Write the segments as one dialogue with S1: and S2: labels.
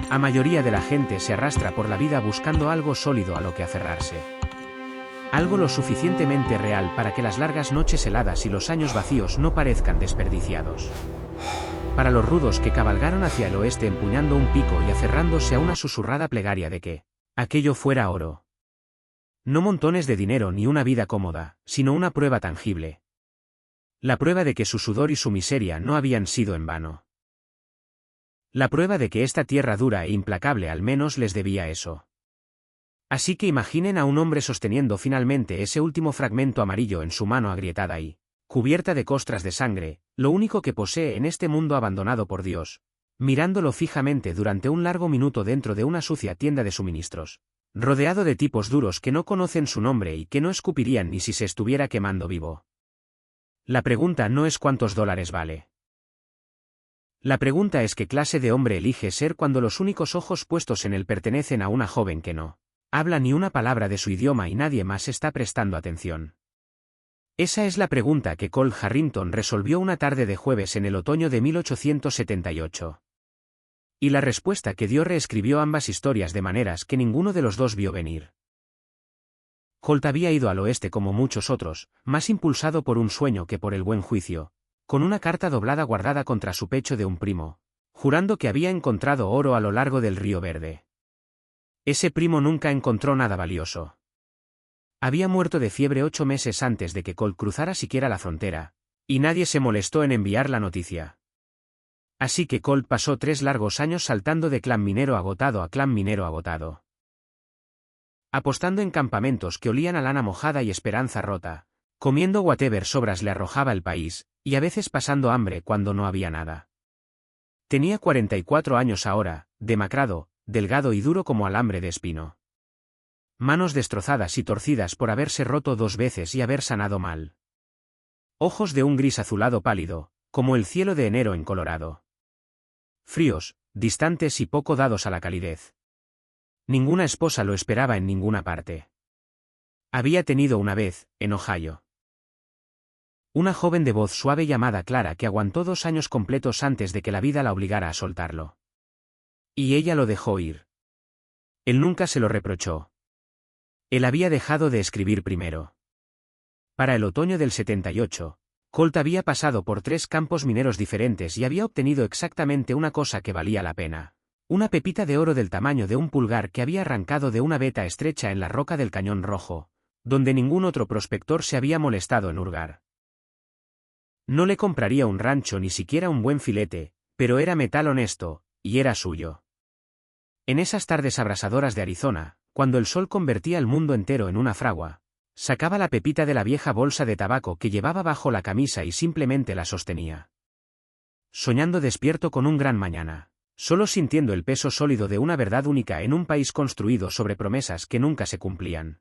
S1: A mayoría de la gente se arrastra por la vida buscando algo sólido a lo que aferrarse. Algo lo suficientemente real para que las largas noches heladas y los años vacíos no parezcan desperdiciados. Para los rudos que cabalgaron hacia el oeste empuñando un pico y aferrándose a una susurrada plegaria de que aquello fuera oro. No montones de dinero ni una vida cómoda, sino una prueba tangible. La prueba de que su sudor y su miseria no habían sido en vano. La prueba de que esta tierra dura e implacable al menos les debía eso. Así que imaginen a un hombre sosteniendo finalmente ese último fragmento amarillo en su mano agrietada y, cubierta de costras de sangre, lo único que posee en este mundo abandonado por Dios, mirándolo fijamente durante un largo minuto dentro de una sucia tienda de suministros, rodeado de tipos duros que no conocen su nombre y que no escupirían ni si se estuviera quemando vivo. La pregunta no es cuántos dólares vale. La pregunta es qué clase de hombre elige ser cuando los únicos ojos puestos en él pertenecen a una joven que no habla ni una palabra de su idioma y nadie más está prestando atención. Esa es la pregunta que Colt Harrington resolvió una tarde de jueves en el otoño de 1878. Y la respuesta que dio reescribió ambas historias de maneras que ninguno de los dos vio venir. Colt había ido al oeste como muchos otros, más impulsado por un sueño que por el buen juicio, con una carta doblada guardada contra su pecho de un primo, jurando que había encontrado oro a lo largo del río Verde. Ese primo nunca encontró nada valioso. Había muerto de fiebre 8 meses antes de que Colt cruzara siquiera la frontera, y nadie se molestó en enviar la noticia. Así que Colt pasó 3 largos años saltando de clan minero agotado a clan minero agotado. Apostando en campamentos que olían a lana mojada y esperanza rota, comiendo whatever sobras le arrojaba el país, y a veces pasando hambre cuando no había nada. Tenía 44 años ahora, demacrado, delgado y duro como alambre de espino. Manos destrozadas y torcidas por haberse roto 2 veces y haber sanado mal. Ojos de un gris azulado pálido, como el cielo de enero en Colorado. Fríos, distantes y poco dados a la calidez. Ninguna esposa lo esperaba en ninguna parte. Había tenido una vez, en Ohio, una joven de voz suave llamada Clara que aguantó 2 años completos antes de que la vida la obligara a soltarlo. Y ella lo dejó ir. Él nunca se lo reprochó. Él había dejado de escribir primero. Para el otoño del 78, Colt había pasado por 3 campos mineros diferentes y había obtenido exactamente una cosa que valía la pena. Una pepita de oro del tamaño de un pulgar que había arrancado de una veta estrecha en la roca del Cañón Rojo, donde ningún otro prospector se había molestado en hurgar. No le compraría un rancho ni siquiera un buen filete, pero era metal honesto, y era suyo. En esas tardes abrasadoras de Arizona, cuando el sol convertía el mundo entero en una fragua, sacaba la pepita de la vieja bolsa de tabaco que llevaba bajo la camisa y simplemente la sostenía. Soñando despierto con un gran mañana, solo sintiendo el peso sólido de una verdad única en un país construido sobre promesas que nunca se cumplían.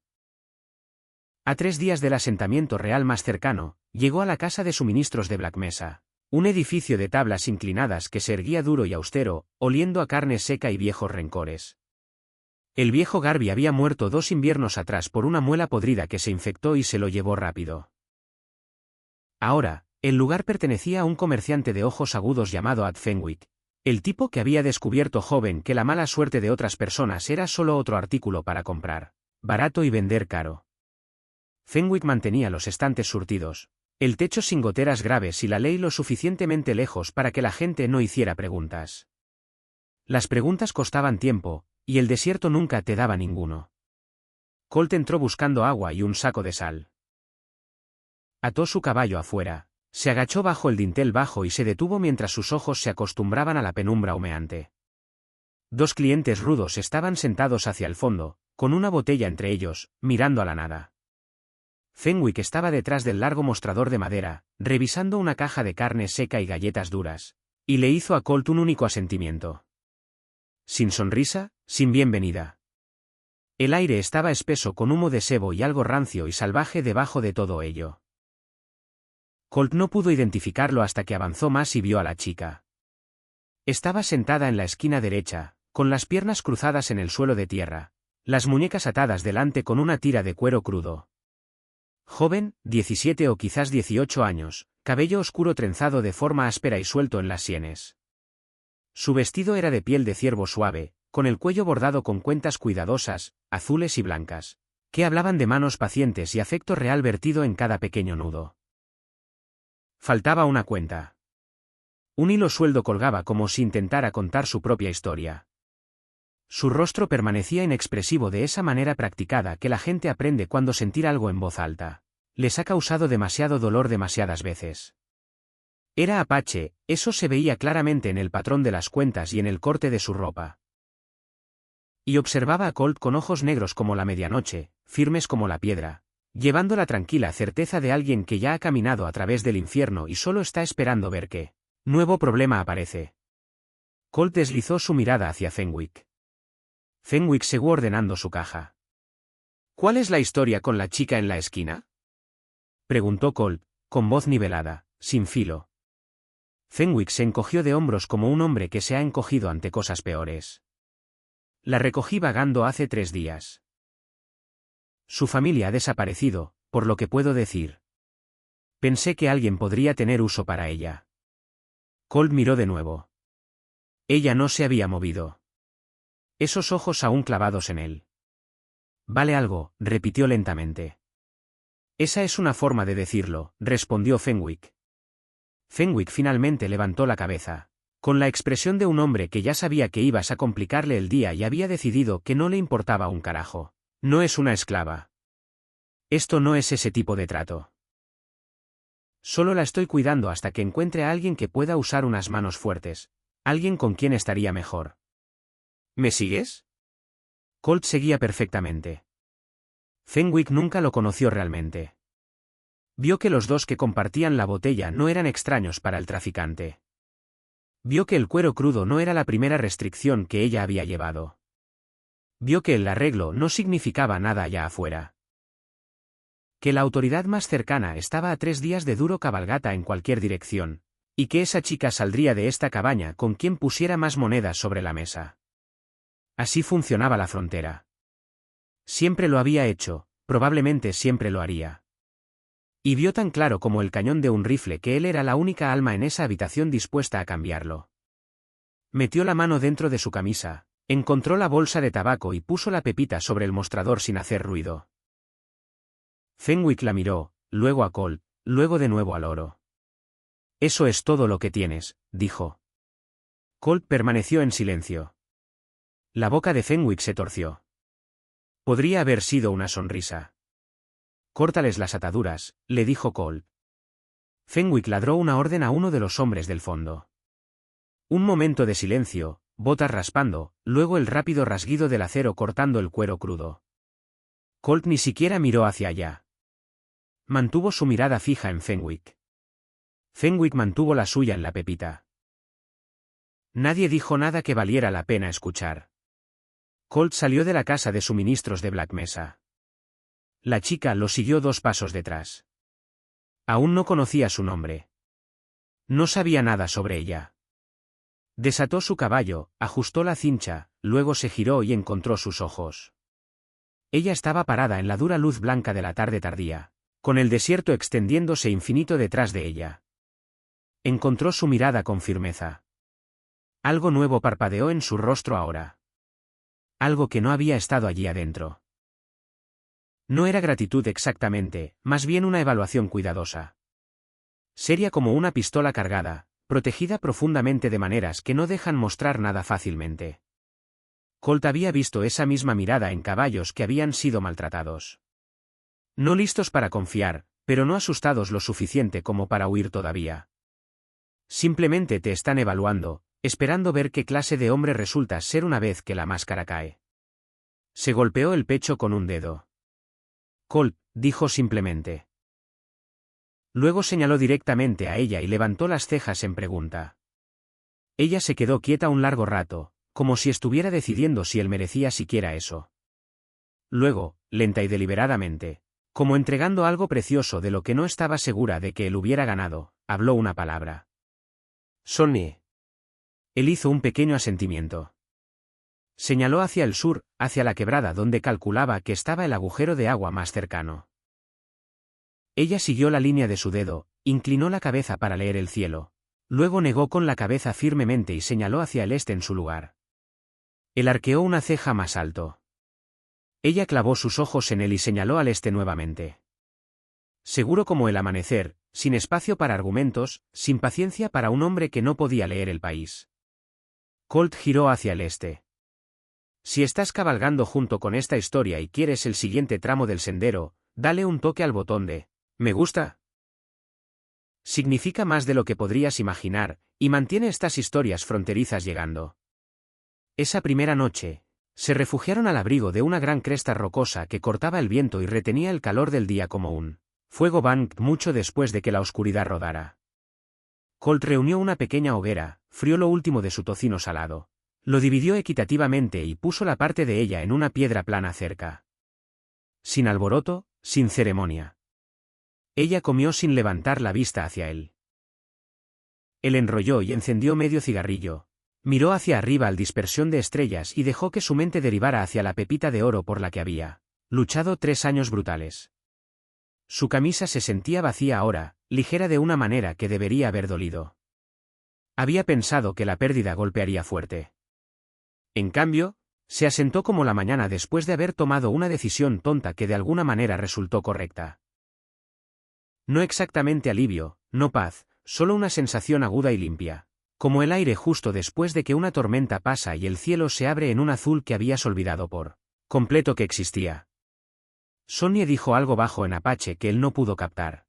S1: A 3 días del asentamiento real más cercano, llegó a la casa de suministros de Black Mesa, un edificio de tablas inclinadas que se erguía duro y austero, oliendo a carne seca y viejos rencores. El viejo Garvey había muerto 2 inviernos atrás por una muela podrida que se infectó y se lo llevó rápido. Ahora, el lugar pertenecía a un comerciante de ojos agudos llamado Ad Fenwick, el tipo que había descubierto joven que la mala suerte de otras personas era solo otro artículo para comprar barato y vender caro. Fenwick mantenía los estantes surtidos, el techo sin goteras graves y la ley lo suficientemente lejos para que la gente no hiciera preguntas. Las preguntas costaban tiempo, y el desierto nunca te daba ninguno. Colt entró buscando agua y un saco de sal. Ató su caballo afuera, se agachó bajo el dintel bajo y se detuvo mientras sus ojos se acostumbraban a la penumbra humeante. 2 clientes rudos estaban sentados hacia el fondo, con una botella entre ellos, mirando a la nada. Fenwick estaba detrás del largo mostrador de madera, revisando una caja de carne seca y galletas duras, y le hizo a Colt un único asentimiento. Sin sonrisa, sin bienvenida. El aire estaba espeso con humo de sebo y algo rancio y salvaje debajo de todo ello. Colt no pudo identificarlo hasta que avanzó más y vio a la chica. Estaba sentada en la esquina derecha, con las piernas cruzadas en el suelo de tierra, las muñecas atadas delante con una tira de cuero crudo. Joven, 17 o quizás 18 años, cabello oscuro trenzado de forma áspera y suelto en las sienes. Su vestido era de piel de ciervo suave, con el cuello bordado con cuentas cuidadosas, azules y blancas, que hablaban de manos pacientes y afecto real vertido en cada pequeño nudo. Faltaba una cuenta. Un hilo sueldo colgaba como si intentara contar su propia historia. Su rostro permanecía inexpresivo de esa manera practicada que la gente aprende cuando sentir algo en voz alta les ha causado demasiado dolor demasiadas veces. Era apache, eso se veía claramente en el patrón de las cuentas y en el corte de su ropa. Y observaba a Colt con ojos negros como la medianoche, firmes como la piedra, llevando la tranquila certeza de alguien que ya ha caminado a través del infierno y solo está esperando ver qué nuevo problema aparece. Colt deslizó su mirada hacia Fenwick. Fenwick siguió ordenando su caja. ¿Cuál es la historia con la chica en la esquina?, preguntó Colt, con voz nivelada, sin filo. Fenwick se encogió de hombros como un hombre que se ha encogido ante cosas peores. La recogí vagando hace 3 días. Su familia ha desaparecido, por lo que puedo decir. Pensé que alguien podría tener uso para ella. Colt miró de nuevo. Ella no se había movido. Esos ojos aún clavados en él. Vale algo, repitió lentamente. Esa es una forma de decirlo, respondió Fenwick. Fenwick finalmente levantó la cabeza, con la expresión de un hombre que ya sabía que ibas a complicarle el día y había decidido que no le importaba un carajo. No es una esclava. Esto no es ese tipo de trato. Solo la estoy cuidando hasta que encuentre a alguien que pueda usar unas manos fuertes, alguien con quien estaría mejor. ¿Me sigues? Colt seguía perfectamente. Fenwick nunca lo conoció realmente. Vio que los dos que compartían la botella no eran extraños para el traficante. Vio que el cuero crudo no era la primera restricción que ella había llevado. Vio que el arreglo no significaba nada allá afuera. Que la autoridad más cercana estaba a 3 días de duro cabalgata en cualquier dirección, y que esa chica saldría de esta cabaña con quien pusiera más monedas sobre la mesa. Así funcionaba la frontera. Siempre lo había hecho, probablemente siempre lo haría. Y vio tan claro como el cañón de un rifle que él era la única alma en esa habitación dispuesta a cambiarlo. Metió la mano dentro de su camisa, encontró la bolsa de tabaco y puso la pepita sobre el mostrador sin hacer ruido. Fenwick la miró, luego a Colt, luego de nuevo al oro. Eso es todo lo que tienes, dijo. Colt permaneció en silencio. La boca de Fenwick se torció. Podría haber sido una sonrisa. Córtales las ataduras, le dijo Colt. Fenwick ladró una orden a uno de los hombres del fondo. Un momento de silencio, botas raspando, luego el rápido rasguido del acero cortando el cuero crudo. Colt ni siquiera miró hacia allá. Mantuvo su mirada fija en Fenwick. Fenwick mantuvo la suya en la pepita. Nadie dijo nada que valiera la pena escuchar. Colt salió de la casa de suministros de Black Mesa. La chica lo siguió 2 pasos detrás. Aún no conocía su nombre. No sabía nada sobre ella. Desató su caballo, ajustó la cincha, luego se giró y encontró sus ojos. Ella estaba parada en la dura luz blanca de la tarde tardía, con el desierto extendiéndose infinito detrás de ella. Encontró su mirada con firmeza. Algo nuevo parpadeó en su rostro ahora. Algo que no había estado allí adentro. No era gratitud exactamente, más bien una evaluación cuidadosa. Seria como una pistola cargada, protegida profundamente de maneras que no dejan mostrar nada fácilmente. Colt había visto esa misma mirada en caballos que habían sido maltratados. No listos para confiar, pero no asustados lo suficiente como para huir todavía. Simplemente te están evaluando, esperando ver qué clase de hombre resultas ser una vez que la máscara cae. Se golpeó el pecho con un dedo. Colt, dijo simplemente. Luego señaló directamente a ella y levantó las cejas en pregunta. Ella se quedó quieta un largo rato, como si estuviera decidiendo si él merecía siquiera eso. Luego, lenta y deliberadamente, como entregando algo precioso de lo que no estaba segura de que él hubiera ganado, habló una palabra. Sonny. Él hizo un pequeño asentimiento. Señaló hacia el sur, hacia la quebrada donde calculaba que estaba el agujero de agua más cercano. Ella siguió la línea de su dedo, inclinó la cabeza para leer el cielo. Luego negó con la cabeza firmemente y señaló hacia el este en su lugar. Él arqueó una ceja más alto. Ella clavó sus ojos en él y señaló al este nuevamente. Seguro como el amanecer, sin espacio para argumentos, sin paciencia para un hombre que no podía leer el país. Colt giró hacia el este. Si estás cabalgando junto con esta historia y quieres el siguiente tramo del sendero, dale un toque al botón de «Me gusta». Significa más de lo que podrías imaginar, y mantiene estas historias fronterizas llegando. Esa primera noche, se refugiaron al abrigo de una gran cresta rocosa que cortaba el viento y retenía el calor del día como un fuego Bank mucho después de que la oscuridad rodara. Colt reunió una pequeña hoguera, frió lo último de su tocino salado. Lo dividió equitativamente y puso la parte de ella en una piedra plana cerca. Sin alboroto, sin ceremonia. Ella comió sin levantar la vista hacia él. Él enrolló y encendió medio cigarrillo. Miró hacia arriba al dispersión de estrellas y dejó que su mente derivara hacia la pepita de oro por la que había luchado 3 años brutales. Su camisa se sentía vacía ahora, ligera de una manera que debería haber dolido. Había pensado que la pérdida golpearía fuerte. En cambio, se asentó como la mañana después de haber tomado una decisión tonta que de alguna manera resultó correcta. No exactamente alivio, no paz, solo una sensación aguda y limpia, como el aire justo después de que una tormenta pasa y el cielo se abre en un azul que habías olvidado por completo que existía. Sonia dijo algo bajo en apache que él no pudo captar.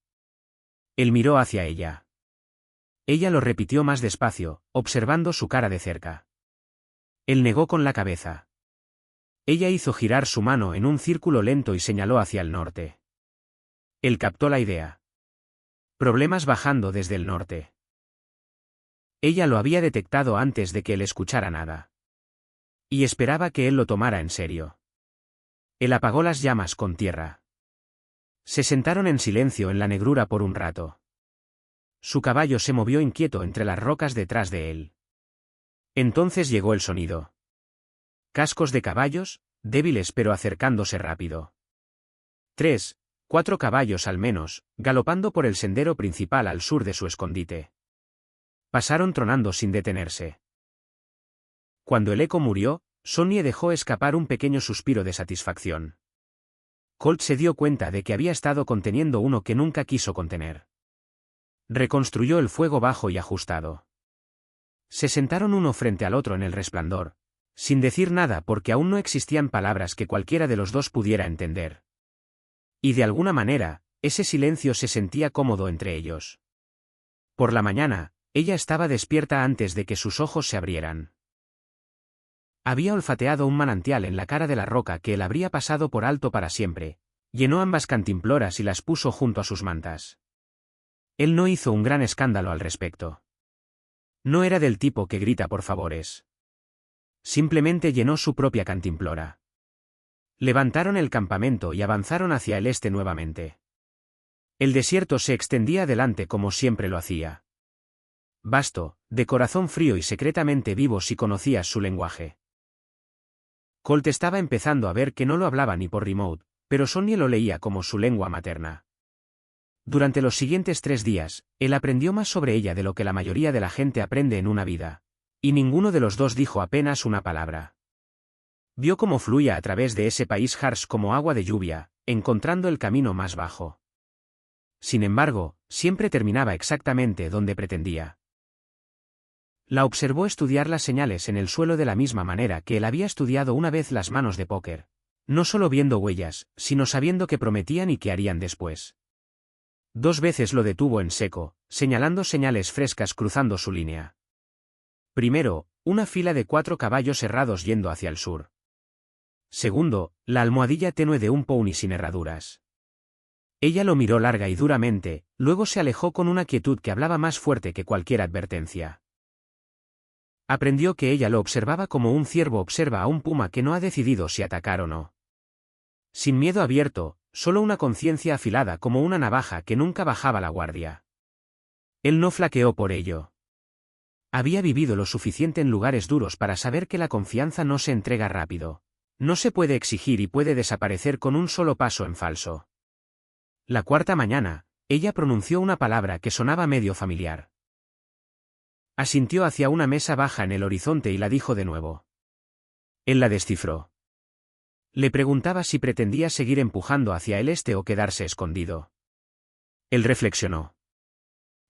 S1: Él miró hacia ella. Ella lo repitió más despacio, observando su cara de cerca. Él negó con la cabeza. Ella hizo girar su mano en un círculo lento y señaló hacia el norte. Él captó la idea. Problemas bajando desde el norte. Ella lo había detectado antes de que él escuchara nada. Y esperaba que él lo tomara en serio. Él apagó las llamas con tierra. Se sentaron en silencio en la negrura por un rato. Su caballo se movió inquieto entre las rocas detrás de él. Entonces llegó el sonido. Cascos de caballos, débiles pero acercándose rápido. 3, 4 caballos al menos, galopando por el sendero principal al sur de su escondite. Pasaron tronando sin detenerse. Cuando el eco murió, Sonia dejó escapar un pequeño suspiro de satisfacción. Colt se dio cuenta de que había estado conteniendo uno que nunca quiso contener. Reconstruyó el fuego bajo y ajustado. Se sentaron uno frente al otro en el resplandor, sin decir nada porque aún no existían palabras que cualquiera de los dos pudiera entender. Y de alguna manera, ese silencio se sentía cómodo entre ellos. Por la mañana, ella estaba despierta antes de que sus ojos se abrieran. Había olfateado un manantial en la cara de la roca que él habría pasado por alto para siempre, llenó ambas cantimploras y las puso junto a sus mantas. Él no hizo un gran escándalo al respecto. No era del tipo que grita por favores. Simplemente llenó su propia cantimplora. Levantaron el campamento y avanzaron hacia el este nuevamente. El desierto se extendía adelante como siempre lo hacía. Vasto, de corazón frío y secretamente vivo si conocías su lenguaje. Colt estaba empezando a ver que no lo hablaba ni por remote, pero Sonia lo leía como su lengua materna. Durante los siguientes 3 días, él aprendió más sobre ella de lo que la mayoría de la gente aprende en una vida. Y ninguno de los dos dijo apenas una palabra. Vio cómo fluía a través de ese país Harsh como agua de lluvia, encontrando el camino más bajo. Sin embargo, siempre terminaba exactamente donde pretendía. La observó estudiar las señales en el suelo de la misma manera que él había estudiado una vez las manos de póker, no solo viendo huellas, sino sabiendo qué prometían y qué harían después. 2 veces lo detuvo en seco, señalando señales frescas cruzando su línea. Primero, una fila de 4 caballos herrados yendo hacia el sur. Segundo, la almohadilla tenue de un pony sin herraduras. Ella lo miró larga y duramente, luego se alejó con una quietud que hablaba más fuerte que cualquier advertencia. Aprendió que ella lo observaba como un ciervo observa a un puma que no ha decidido si atacar o no. Sin miedo abierto, solo una conciencia afilada como una navaja que nunca bajaba la guardia. Él no flaqueó por ello. Había vivido lo suficiente en lugares duros para saber que la confianza no se entrega rápido. No se puede exigir y puede desaparecer con un solo paso en falso. La 4ª mañana, ella pronunció una palabra que sonaba medio familiar. Asintió hacia una mesa baja en el horizonte y la dijo de nuevo. Él la descifró. Le preguntaba si pretendía seguir empujando hacia el este o quedarse escondido. Él reflexionó.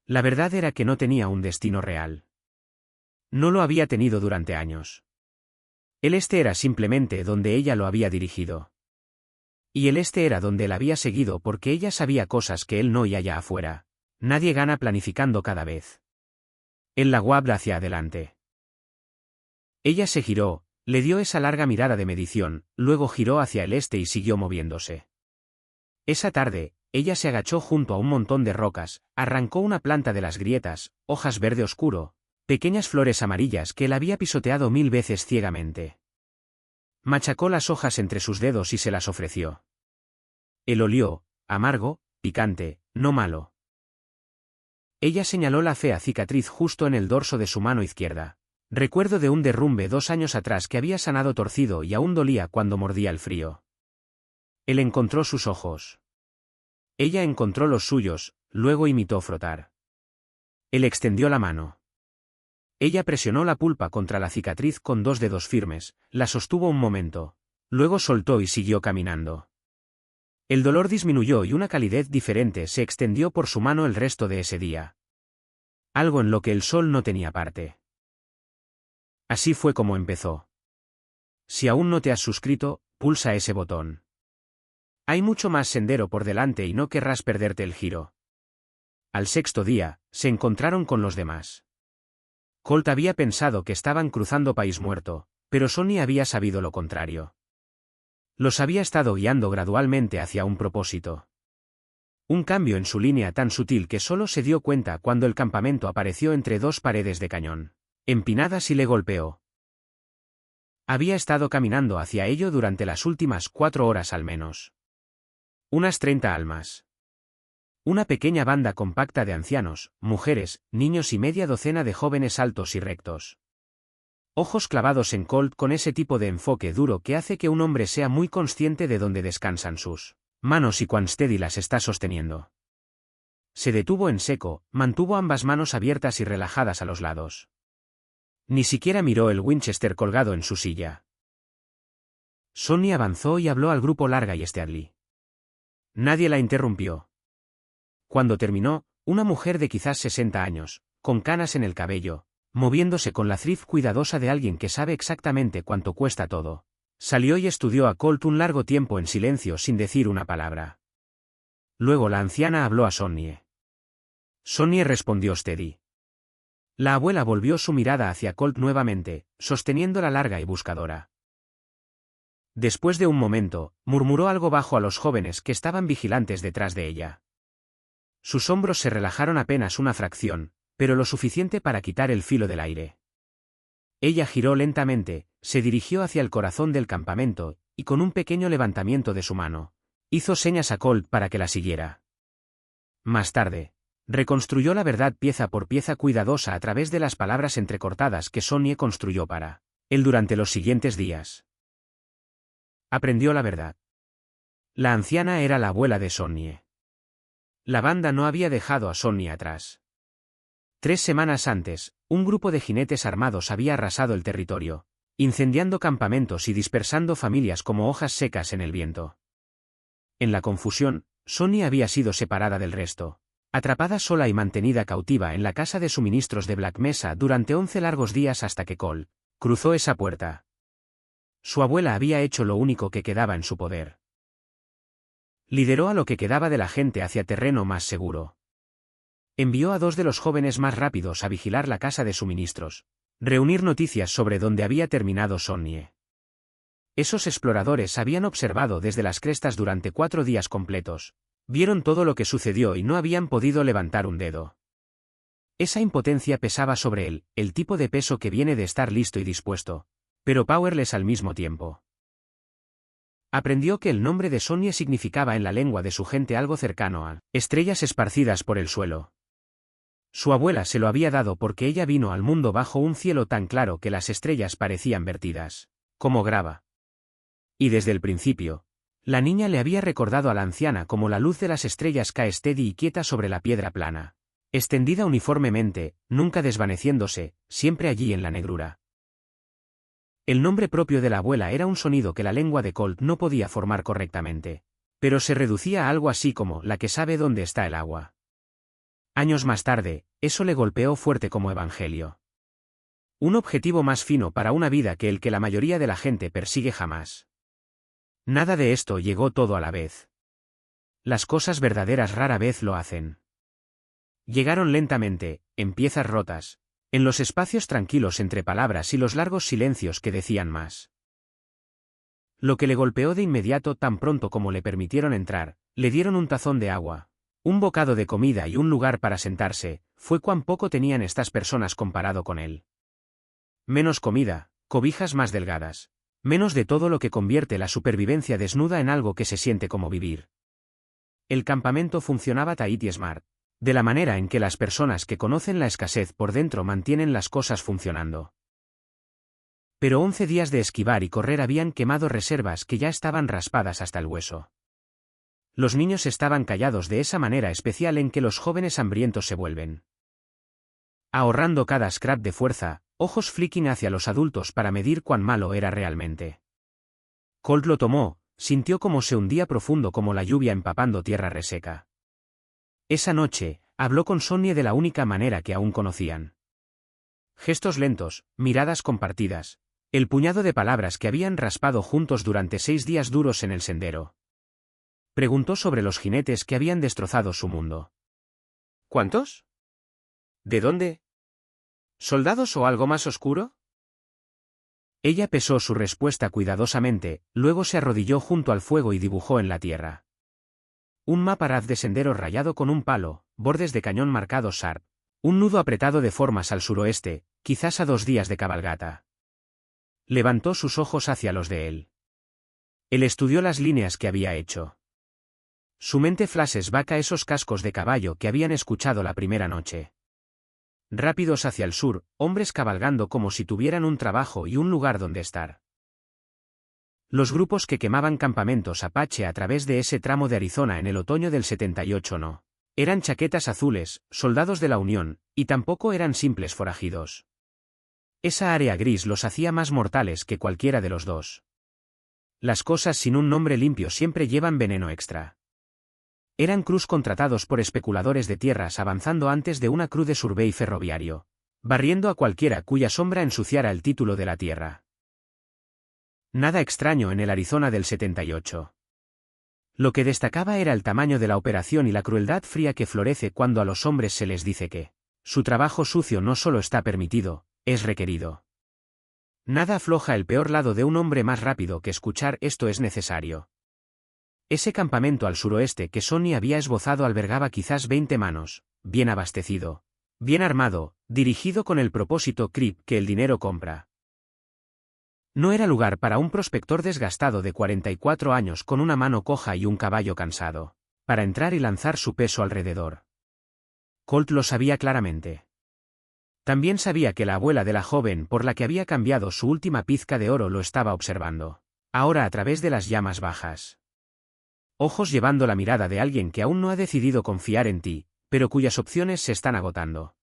S1: La verdad era que no tenía un destino real. No lo había tenido durante años. El este era simplemente donde ella lo había dirigido. Y el este era donde él había seguido porque ella sabía cosas que él no y allá afuera. Nadie gana planificando cada vez. Él la guabla hacia adelante. Ella se giró, le dio esa larga mirada de medición, luego giró hacia el este y siguió moviéndose. Esa tarde, ella se agachó junto a un montón de rocas, arrancó una planta de las grietas, hojas verde oscuro, pequeñas flores amarillas que él había pisoteado 1000 veces ciegamente. Machacó las hojas entre sus dedos y se las ofreció. Él olió, amargo, picante, no malo. Ella señaló la fea cicatriz justo en el dorso de su mano izquierda. Recuerdo de un derrumbe 2 años atrás que había sanado torcido y aún dolía cuando mordía el frío. Él encontró sus ojos. Ella encontró los suyos, luego imitó frotar. Él extendió la mano. Ella presionó la pulpa contra la cicatriz con 2 dedos firmes, la sostuvo un momento. Luego soltó y siguió caminando. El dolor disminuyó y una calidez diferente se extendió por su mano el resto de ese día. Algo en lo que el sol no tenía parte. Así fue como empezó. Si aún no te has suscrito, pulsa ese botón. Hay mucho más sendero por delante y no querrás perderte el giro. Al 6º día, se encontraron con los demás. Colt había pensado que estaban cruzando país muerto, pero Sonny había sabido lo contrario. Los había estado guiando gradualmente hacia un propósito. Un cambio en su línea tan sutil que solo se dio cuenta cuando el campamento apareció entre 2 paredes de cañón empinadas y le golpeó. Había estado caminando hacia ello durante las últimas 4 horas al menos. Unas 30 almas. Una pequeña banda compacta de ancianos, mujeres, niños y media docena de jóvenes altos y rectos. Ojos clavados en Colt con ese tipo de enfoque duro que hace que un hombre sea muy consciente de dónde descansan sus manos y cuán steady las está sosteniendo. Se detuvo en seco, mantuvo ambas manos abiertas y relajadas a los lados. Ni siquiera miró el Winchester colgado en su silla. Sonny avanzó y habló al grupo Larga y Steadley. Nadie la interrumpió. Cuando terminó, una mujer de quizás 60 años, con canas en el cabello, moviéndose con la thrift cuidadosa de alguien que sabe exactamente cuánto cuesta todo, salió y estudió a Colt un largo tiempo en silencio sin decir una palabra. Luego la anciana habló a Sonny. Sonny respondió steady. La abuela volvió su mirada hacia Colt nuevamente, sosteniendo la larga y buscadora. Después de un momento, murmuró algo bajo a los jóvenes que estaban vigilantes detrás de ella. Sus hombros se relajaron apenas una fracción, pero lo suficiente para quitar el filo del aire. Ella giró lentamente, se dirigió hacia el corazón del campamento, y con un pequeño levantamiento de su mano, hizo señas a Colt para que la siguiera. Más tarde, reconstruyó la verdad pieza por pieza cuidadosa a través de las palabras entrecortadas que Sonny construyó para él durante los siguientes días. Aprendió la verdad. La anciana era la abuela de Sonny. La banda no había dejado a Sonny atrás. 3 semanas antes, un grupo de jinetes armados había arrasado el territorio, incendiando campamentos y dispersando familias como hojas secas en el viento. En la confusión, Sonny había sido separada del resto, atrapada sola y mantenida cautiva en la casa de suministros de Black Mesa durante 11 largos días hasta que Colt cruzó esa puerta. Su abuela había hecho lo único que quedaba en su poder. Lideró a lo que quedaba de la gente hacia terreno más seguro. Envió a 2 de los jóvenes más rápidos a vigilar la casa de suministros, reunir noticias sobre dónde había terminado Sonny. Esos exploradores habían observado desde las crestas durante 4 días completos, vieron todo lo que sucedió y no habían podido levantar un dedo. Esa impotencia pesaba sobre él, el tipo de peso que viene de estar listo y dispuesto, pero powerless al mismo tiempo. Aprendió que el nombre de Sonny significaba en la lengua de su gente algo cercano a estrellas esparcidas por el suelo. Su abuela se lo había dado porque ella vino al mundo bajo un cielo tan claro que las estrellas parecían vertidas como grava. Y desde el principio, la niña le había recordado a la anciana como la luz de las estrellas cae steady y quieta sobre la piedra plana, extendida uniformemente, nunca desvaneciéndose, siempre allí en la negrura. El nombre propio de la abuela era un sonido que la lengua de Colt no podía formar correctamente, pero se reducía a algo así como la que sabe dónde está el agua. Años más tarde, eso le golpeó fuerte como evangelio. Un objetivo más fino para una vida que el que la mayoría de la gente persigue jamás. Nada de esto llegó todo a la vez. Las cosas verdaderas rara vez lo hacen. Llegaron lentamente, en piezas rotas, en los espacios tranquilos entre palabras y los largos silencios que decían más. Lo que le golpeó de inmediato tan pronto como le permitieron entrar, le dieron un tazón de agua, un bocado de comida y un lugar para sentarse, fue cuán poco tenían estas personas comparado con él. Menos comida, cobijas más delgadas, menos de todo lo que convierte la supervivencia desnuda en algo que se siente como vivir. El campamento funcionaba Tahiti Smart, de la manera en que las personas que conocen la escasez por dentro mantienen las cosas funcionando. Pero 11 días de esquivar y correr habían quemado reservas que ya estaban raspadas hasta el hueso. Los niños estaban callados de esa manera especial en que los jóvenes hambrientos se vuelven. Ahorrando cada scrap de fuerza, ojos flicking hacia los adultos para medir cuán malo era realmente. Colt lo tomó, sintió cómo se hundía profundo como la lluvia empapando tierra reseca. Esa noche, habló con Sonny de la única manera que aún conocían. Gestos lentos, miradas compartidas, el puñado de palabras que habían raspado juntos durante 6 días duros en el sendero. Preguntó sobre los jinetes que habían destrozado su mundo. ¿Cuántos? ¿De dónde? ¿Soldados o algo más oscuro? Ella pesó su respuesta cuidadosamente, luego se arrodilló junto al fuego y dibujó en la tierra un mapa raz de sendero rayado con un palo, bordes de cañón marcados sharp, un nudo apretado de formas al suroeste, quizás a 2 días de cabalgata. Levantó sus ojos hacia los de él. Él estudió las líneas que había hecho. Su mente flashback a esos cascos de caballo que habían escuchado la primera noche. Rápidos hacia el sur, hombres cabalgando como si tuvieran un trabajo y un lugar donde estar. Los grupos que quemaban campamentos Apache a través de ese tramo de Arizona en el otoño del 78 no eran chaquetas azules, soldados de la Unión, y tampoco eran simples forajidos. Esa área gris los hacía más mortales que cualquiera de los dos. Las cosas sin un nombre limpio siempre llevan veneno extra. Eran crews contratados por especuladores de tierras avanzando antes de una cruz de survey ferroviario, barriendo a cualquiera cuya sombra ensuciara el título de la tierra. Nada extraño en el Arizona del 78. Lo que destacaba era el tamaño de la operación y la crueldad fría que florece cuando a los hombres se les dice que su trabajo sucio no solo está permitido, es requerido. Nada afloja el peor lado de un hombre más rápido que escuchar esto es necesario. Ese campamento al suroeste que Sonny había esbozado albergaba quizás 20 manos, bien abastecido, bien armado, dirigido con el propósito creep que el dinero compra. No era lugar para un prospector desgastado de 44 años con una mano coja y un caballo cansado, para entrar y lanzar su peso alrededor. Colt lo sabía claramente. También sabía que la abuela de la joven por la que había cambiado su última pizca de oro lo estaba observando, ahora a través de las llamas bajas. Ojos llevando la mirada de alguien que aún no ha decidido confiar en ti, pero cuyas opciones se están agotando.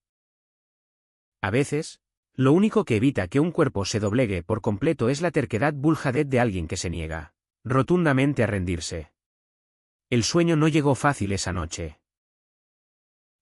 S1: A veces, lo único que evita que un cuerpo se doblegue por completo es la terquedad bullheaded de alguien que se niega rotundamente a rendirse. El sueño no llegó fácil esa noche.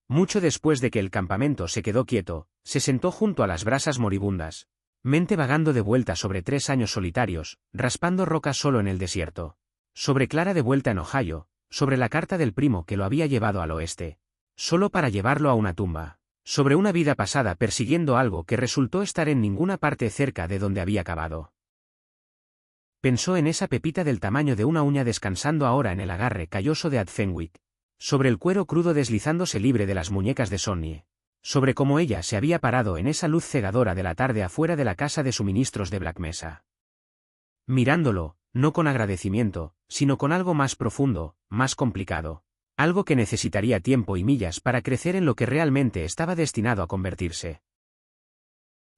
S1: Mucho después de que el campamento se quedó quieto, se sentó junto a las brasas moribundas, mente vagando de vuelta sobre 3 años solitarios, raspando rocas solo en el desierto, sobre Clara de vuelta en Ohio, sobre la carta del primo que lo había llevado al oeste, solo para llevarlo a una tumba. Sobre una vida pasada persiguiendo algo que resultó estar en ninguna parte cerca de donde había acabado. Pensó en esa pepita del tamaño de una uña descansando ahora en el agarre calloso de Ad Fenwick, sobre el cuero crudo deslizándose libre de las muñecas de Sonny, sobre cómo ella se había parado en esa luz cegadora de la tarde afuera de la casa de suministros de Black Mesa. Mirándolo, no con agradecimiento, sino con algo más profundo, más complicado. Algo que necesitaría tiempo y millas para crecer en lo que realmente estaba destinado a convertirse.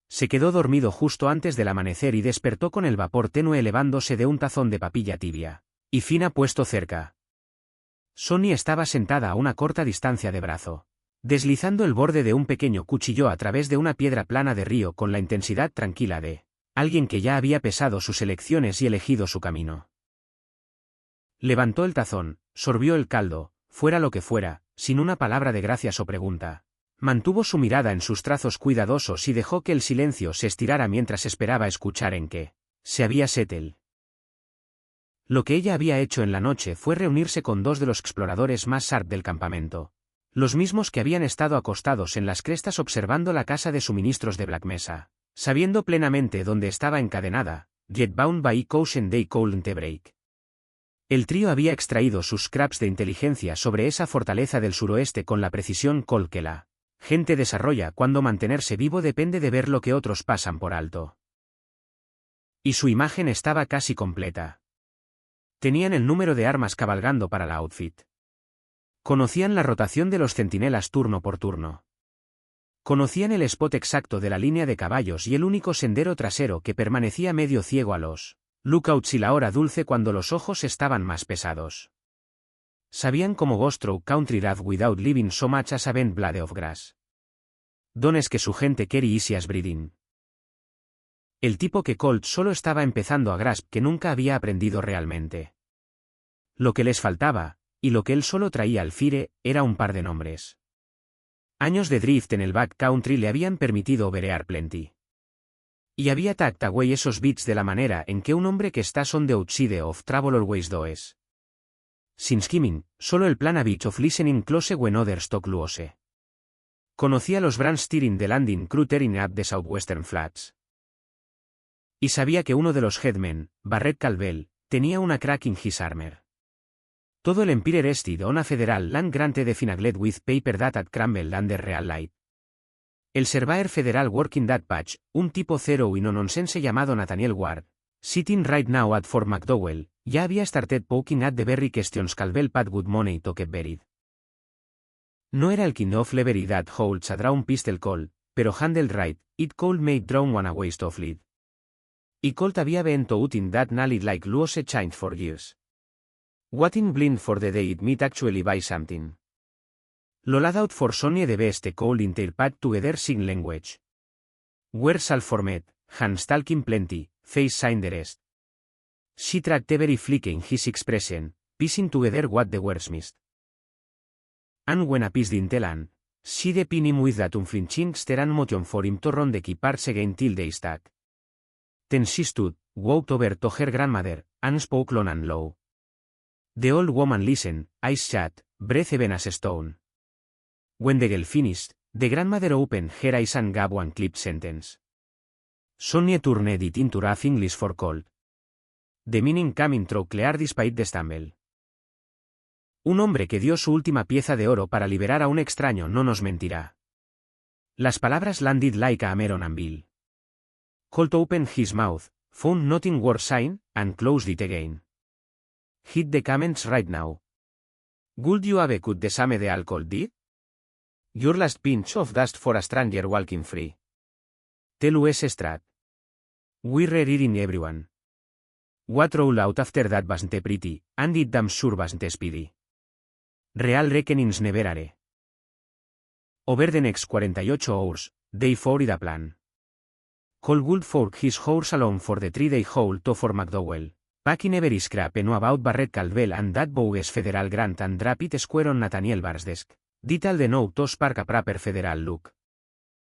S1: Se quedó dormido justo antes del amanecer y despertó con el vapor tenue elevándose de un tazón de papilla tibia y fina puesto cerca. Sonny estaba sentada a una corta distancia de brazo, deslizando el borde de un pequeño cuchillo a través de una piedra plana de río con la intensidad tranquila de alguien que ya había pesado sus elecciones y elegido su camino. Levantó el tazón, sorbió el caldo, fuera lo que fuera, sin una palabra de gracias o pregunta. Mantuvo su mirada en sus trazos cuidadosos y dejó que el silencio se estirara mientras esperaba escuchar en qué se había Settle. Lo que ella había hecho en la noche fue reunirse con dos de los exploradores más sharp del campamento. Los mismos que habían estado acostados en las crestas observando la casa de suministros de Black Mesa, sabiendo plenamente dónde estaba encadenada, yet bound by caution they couldn't break. El trío había extraído sus scraps de inteligencia sobre esa fortaleza del suroeste con la precisión que la gente desarrolla cuando mantenerse vivo depende de ver lo que otros pasan por alto. Y su imagen estaba casi completa. Tenían el número de armas cabalgando para la outfit. Conocían la rotación de los centinelas turno por turno. Conocían el spot exacto de la línea de caballos y el único sendero trasero que permanecía medio ciego a los lookouts y la hora dulce cuando los ojos estaban más pesados. Sabían cómo go through country road without leaving so much as a bent blade of grass. Dones que su gente carry easy as breathing. El tipo que Colt solo estaba empezando a grasp que nunca había aprendido realmente. Lo que les faltaba, y lo que él solo traía al fire, era un par de nombres. Años de drift en el backcountry le habían permitido overear plenty. Y había tacked away esos beats de la manera en que un hombre que está on the outside of travel always does. Sin skimming, solo el plan a bit of listening close when others talk loose. Conocía los brands steering the landing crew tearing up the Southwestern Flats. Y sabía que uno de los headmen, Barrett Calvell, tenía una crack in his armor. Todo el Empire rested on a federal land granted defined with paper that had crumbled under real light. El Surveyor Federal Working That Patch, un tipo cero y no nonsense llamado Nathaniel Ward, sitting right now at Fort McDowell, ya había started poking at the very questions Calvell Pat Good Money to keep buried. No era el kind of levery that holds a drawn pistol call, pero handled right, it could make drawn one a waste of lead. Y Colt había been taught in that knowledge like loose change for years. Waiting blind for the day it might actually buy something. Lo laid out for Sonny the best cold interpret together sin language. Words all formed, hands talking plenty, face sign the rest. She tracked every flick in his expression, piecing together what the words missed. And when a piece d'intellan, she depin him with that unflinching stare and motion for him to run the key parts again till they stack. Then she stood, walked over to her grandmother, and spoke long and low. The old woman listened, eyes shut, breath even as a stone. When the girl finished, the grandmother opened her eyes and gave one clipped sentence. Sonny turned it into rough English for Colt. The meaning coming through clear despite the stumble. Un hombre que dio su última pieza de oro para liberar a un extraño no nos mentirá. Las palabras landed like a hammer on anvil. Colt opened his mouth, found nothing worth saying, and closed it again. Hit the comments right now. Would you have cut the same the alcohol did? Your last pinch of dust for a stranger walking free. Tell us Strat. We're reading everyone. What rolled out after that wasn't pretty, and it damn sure wasn't speedy. Real reckonings never are. Over the next 48 hours, they forward a plan. Colt would fork his horse alone for the 3-day haul to Fort McDowell, packing every scrap and about Barrett Calvell and that bogus federal grant and drop it square on Nathaniel Barr's desk. Detail the note to spark a proper federal look.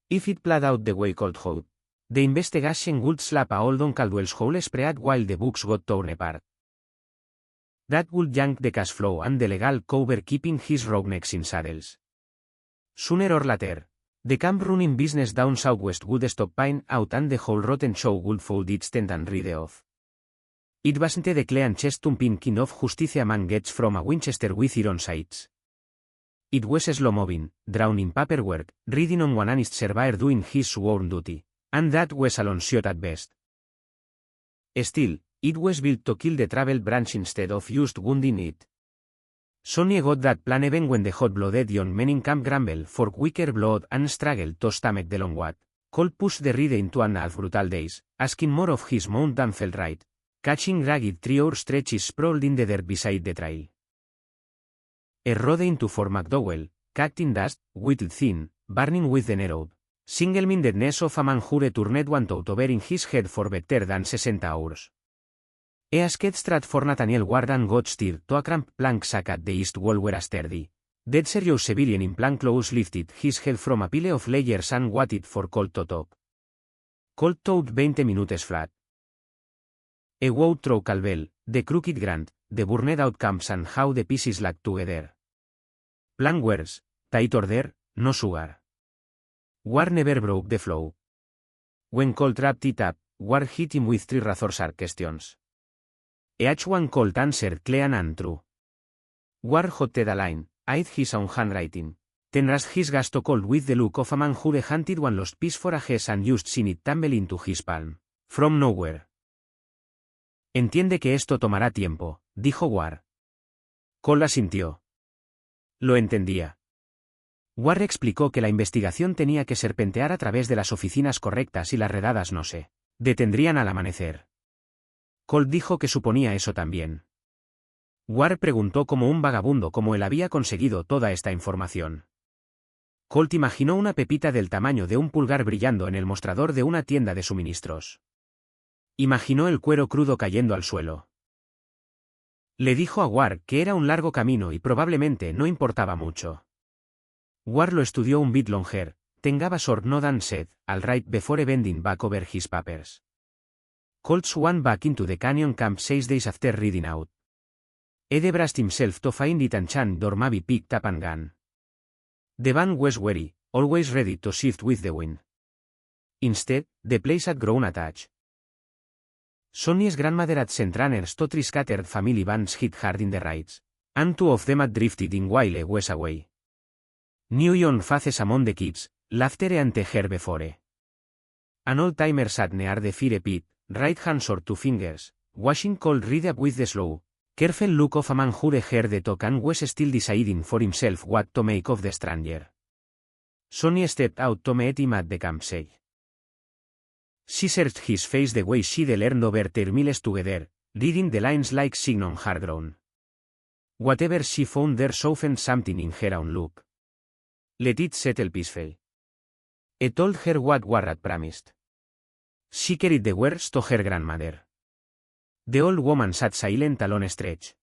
S1: If it played out the way Colt hoped, the investigation would slap a hold on Caldwell's whole spread while the books got torn apart. That would yank the cash flow and the legal cover keeping his roughnecks in saddles. Sooner or later, the camp running business down southwest would stop paying out and the whole rotten show would fold its tent and ride off. It wasn't the clean chest thumping kind of justice a man gets from a Winchester with iron sights. It was slow-moving, drowning paperwork, reading on one honest surveyor doing his sworn duty, and that was a long shot at best. Still, it was built to kill the travel branch instead of just wounding it. Sonny got that plan even when the hot-blooded young men in camp grumbled for quicker blood and struggled to stomach the long wait. Colt pushed the ride into an half brutal daze, asking more of his mount than felt right, catching ragged 3-hour stretches sprawled in the dirt beside the trail. A rode into Fort McDowell, caked in dust, whittled thin, burning with the narrow, Single mindedness of a man who returned want out over in his head for better than 60 hours. He asked Strat for Nathaniel Ward and got steered to a cramped plank sack at the east wall where a sturdy, dead serious civilian in plain clothes lifted his head from a pile of layers and waited for Colt to talk. Colt told 20 minutes flat. A would through Calvel, the crooked grant, the burned out camps and how the pieces lack together. Plan words, tight order, no sugar. War never broke the flow. When Colt wrapped it up, War hit him with 3 rather sharp questions. Each one Colt answered clean and true. War hotted a line, eyed his own handwriting. Then raised his gaze to Colt with the look of a man who hunted one lost piece for ages and just seen it tumble into his palm. From nowhere. Entiende que esto tomará tiempo, dijo War. Colt asintió. Lo entendía. War explicó que la investigación tenía que serpentear a través de las oficinas correctas y las redadas no se detendrían al amanecer. Colt dijo que suponía eso también. War preguntó como un vagabundo cómo él había conseguido toda esta información. Colt imaginó una pepita del tamaño de un pulgar brillando en el mostrador de una tienda de suministros. Imaginó el cuero crudo cayendo al suelo. Le dijo a War que era un largo camino y probablemente no importaba mucho. War lo estudió un bit longer, Tengaba sort no done said, all right before bending back over his papers. Colts went back into the canyon camp 6 days after reading out. Ed braced himself to find it and Chan or maybe picked up and gun. The band was wary, always ready to shift with the wind. Instead, the place had grown attached. Sonny's grandmother had sent runners to 3 scattered family bands hit hard in the raids, and 2 of them had drifted in while he was away. New young faces among the kids, laughter and her before. An old-timer sat near the fire pit, right hands or 2 fingers, washing cold read up with the slow, careful look of a man who heard the talk and was still deciding for himself what to make of the stranger. Sonny stepped out to meet him at the campsite. She searched his face the way she'd learned over their meals together, reading the lines like Signon had grown. Whatever she found there softened something in her own look. Let it settle peaceful. He told her what War had promised. She carried the words to her grandmother. The old woman sat silent along a stretch.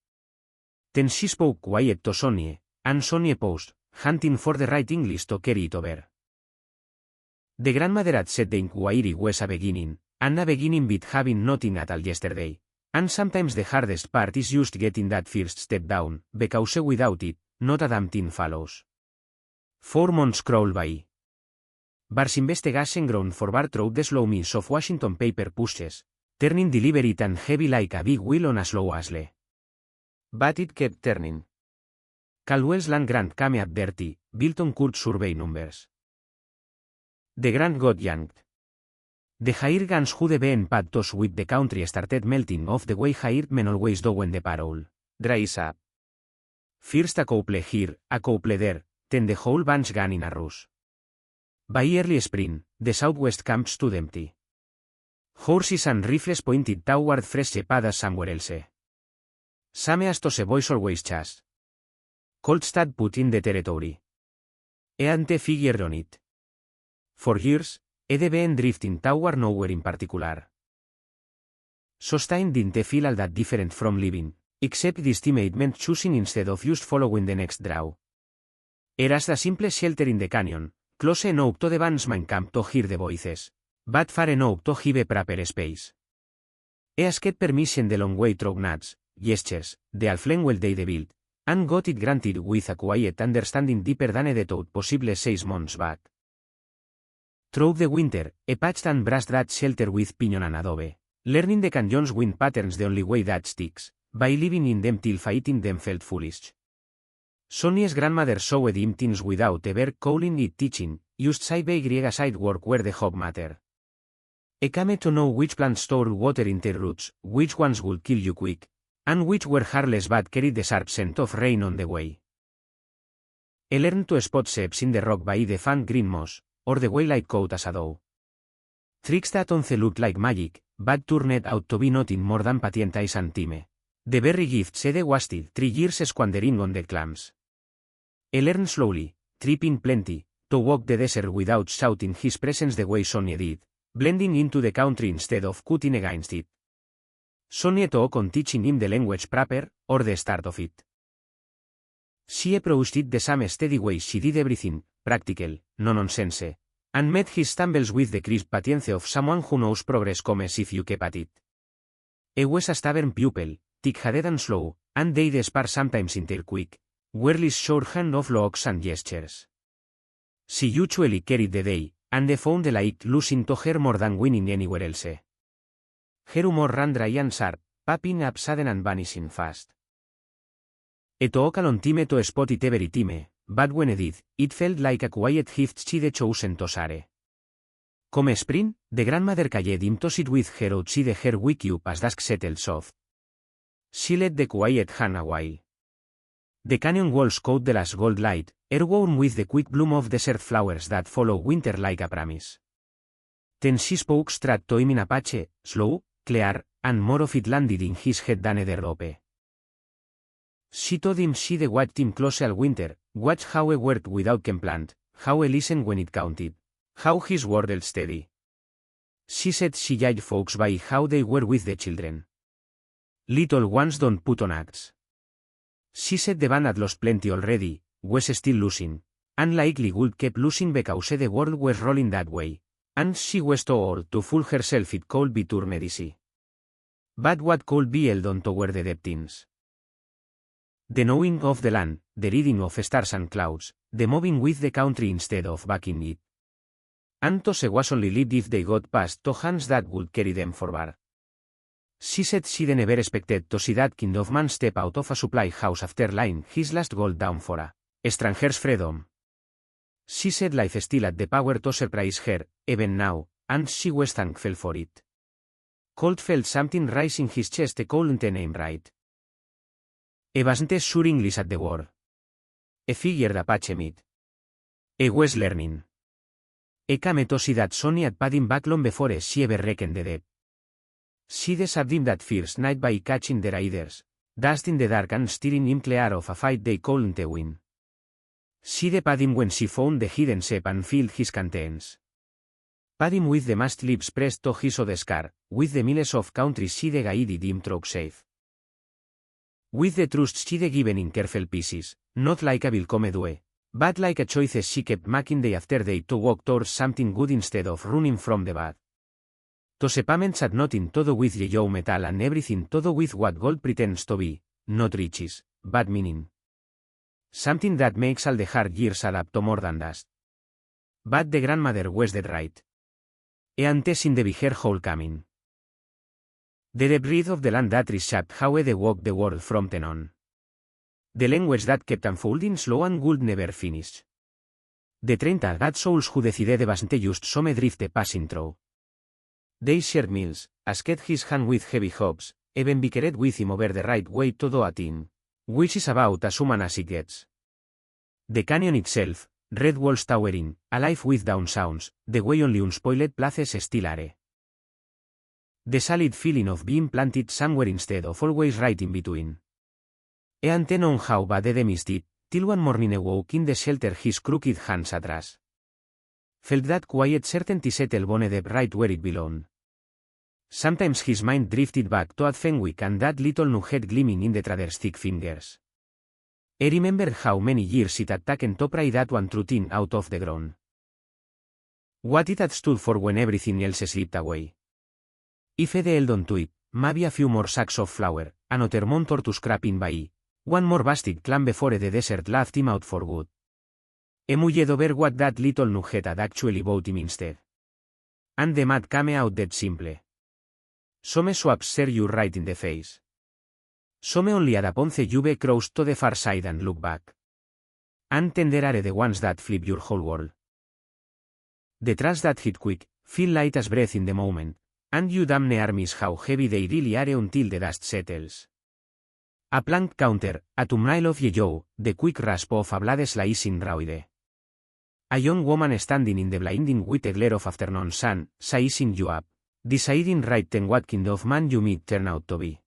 S1: Then she spoke quiet to Sonny, and Sonny paused, hunting for the right English to carry it over. The grandmother had said the inquiry was a beginning, and a beginning beat having nothing at all yesterday, and sometimes the hardest part is just getting that first step down, because without it, not a damn thing follows. 4 months crawl by. Bar's investigation ground for Bar through the slow means of Washington paper pushes, turning deliberate and heavy like a big wheel on a slow asle. But it kept turning. Caldwell's land grant came up dirty, built on Kurt's survey numbers. The grant got yanked. The hired guns who'd been paid to sweep the country started melting off the way hired men always do when the parole dries up. First a couple here, a couple there, then the whole bunch gone in a rush. By early spring, the southwest camp stood empty. Horses and rifles pointed toward fresh shepadas somewhere else. Same as to the boys always chase. Colt stad put in the territory. Eante figured on it. For years, Ed been drifting toward nowhere in particular. Sustain didn't feel all that different from living, except this estimate meant choosing instead of just following the next draw. Eras the simplest shelter in the canyon, close enough to the band's main camp to hear the voices, but far enough to have a proper space. He asked permission the long way through nuts, gestures, the Alflenwell they built, and got it granted with a quiet understanding deeper than Ed thought possible 6 months back. Through the winter, he patched and brushed that shelter with pinon and adobe, learning the canyon's wind patterns the only way that sticks, by living in them till fighting them felt foolish. Sonny's grandmother sewed him things without ever calling it teaching, used side by side work where the job mattered. He came to know which plants stored water in their roots, which ones would kill you quick, and which were harmless but carried the sharp scent of rain on the way. He learned to spot shapes in the rock by the faint green moss, or the way light coat as a doe. Tricks that on the looked like magic, but turned out to be nothing more than patient eyes and time. The very gifts Ed wasted 3 years squandering on the clams. He learned slowly, tripping plenty, to walk the desert without shouting his presence the way Sonny did, blending into the country instead of cutting against it. Sonny took on teaching him the language proper, or the start of it. She approached it the same steady way she did everything, practical, no nonsense, and met his stumbles with the crisp patience of someone who knows progress comes if you keep at it. He was a stubborn pupil, thick-headed and slow, and they'd spar sometimes in their quick, wireless shorthand of looks and gestures. She usually carried the day, and they found the light losing to her more than winning anywhere else. Her humor ran dry and sharp, popping up sudden and vanishing fast. It took a long time to spot it every time, but when it did, it felt like a quiet gift she'd chosen to share. Come spring, the grandmother called him to sit with her outside her wake up as dusk settled soft. She let the quiet hang a while. The canyon walls caught the last gold light, airworn with the quick bloom of desert flowers that follow winter like a promise. Then she spoke straight to him in Apache, slow, clear, and more of it landed in his head than either rope. She told him she'd watched him close all winter, watched how he worked without plant, how he listened when it counted, how his word held steady. She said she judged folks by how they were with the children. Little ones don't put on acts. She said the band had lost plenty already, was still losing, and likely would keep losing because the world was rolling that way, and she was too old to fool herself it could be turned easy. But what could be held on toward the depths? The knowing of the land, the reading of stars and clouds, the moving with the country instead of backing it. And Tose was only lived if they got past to hands that would carry them forward. She said she'd never expected to see that kind of man step out of a supply house after laying his last gold down for a stranger's freedom. She said life still had the power to surprise her, even now, and she was thankful for it. Colt felt something rise in his chest he couldn't name right. He wasn't sure English at the word. He figured Apache meat. He was learning. He came to see that Sonny had paid him back long before she ever reckoned the debt. She deceived him that first night by catching the raiders, dust in the dark and steering him clear of a fight they couldn't win. She paid him when she found the hidden ship and filled his canteens. Paid him with the mast lips pressed to his old scar, with the miles of country she'd guided him through safe. With the trust she'd given in careful pieces, not like a bill come due, but like a choices she kept making day after day to walk towards something good instead of running from the bad. Those payments had nothing to do with yellow metal and everything to do with what gold pretends to be, not riches, but meaning. Something that makes all the hard years add up to more than dust. But the grandmother was dead right. E antes in the bigger hole coming. The breath of the land that reshaped how they walked the world from then on. The language that kept unfolding slow and would never finish. The 30 bad souls who decided wasn't just some drift passing through. They shared meals, asked his hand with heavy hopes, even bickered with him over the right way to do a thing, which is about as human as it gets. The canyon itself, red walls towering, alive with down sounds, the way only unspoiled places still are. The solid feeling of being planted somewhere instead of always right in between. He hadn't known how bad he missed it, till one morning he woke in the shelter his crooked hands atrás. Felt that quiet certainty settle boned up right where it belonged. Sometimes his mind drifted back to Fenwick and that little nugget gleaming in the trader's thick fingers. He remembered how many years it had taken to pry that one true thing out of the ground. What it had stood for when everything else slipped away. If he'd held on to it, maybe a few more sacks of flour, another month or two scrapping by, one more bastard clam before the desert laughed him out for good. He mulled over what that little nugget had actually bought him instead. And the math came out dead simple. Some swaps stare you right in the face. Some only add upon the you cross to the far side and look back. And tender are the ones that flip your whole world. The trust that hit quick, feel light as breath in the moment, and you damn near miss how heavy they really are until the dust settles. A plank counter, a thumbnail of yellow, the quick rasp of a blade slicing roide. A young woman standing in the blinding white glare of afternoon sun, sizing you up, deciding right then what kind of man you might turn out to be.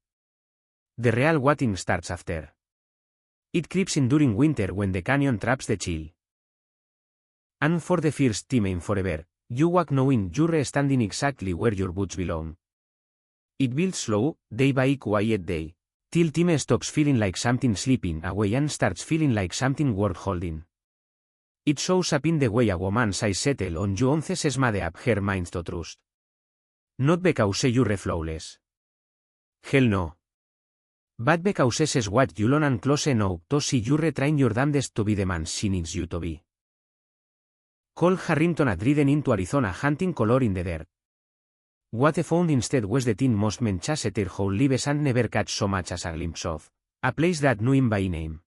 S1: The real waiting starts after. It creeps in during winter when the canyon traps the chill. And for the first time in forever, you walk knowing you're standing exactly where your boots belong. It builds slow, day by quiet day, till time stops feeling like something slipping away and starts feeling like something worth holding. It shows up in the way a woman's eyes settle on you once made up her mind to trust. Not because you're flawless. Hell no. But because it's what you learn and close enough to see you're trying your damnedest to be the man she needs you to be. Cole Harrington had ridden into Arizona hunting color in the dirt. What he found instead was the teen most men chased their whole lives and never catch so much as a glimpse of. A place that knew him by name.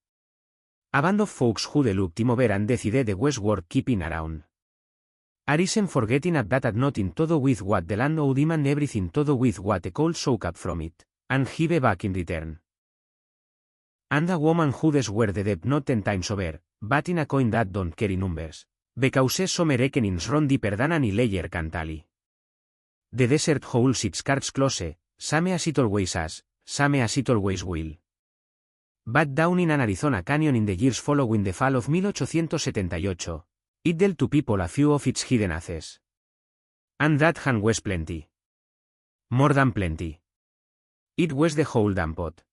S1: A band of folks who looked him over and decided the was worth keeping around. Arisen forgetting at that had nothing to do with what the land owed him and everything to do with what the cold soak up from it, and give back in return. And a woman who does wear the debt not 10 times over, but in a coin that don't carry numbers, because some reckonings run deeper than any layer can tally. The desert holds its cards close, same as it always has, same as it always will. But down in an Arizona canyon in the years following the fall of 1878, it dealt to people a few of its hidden assets. And that hand was plenty. More than plenty. It was the whole damn pot.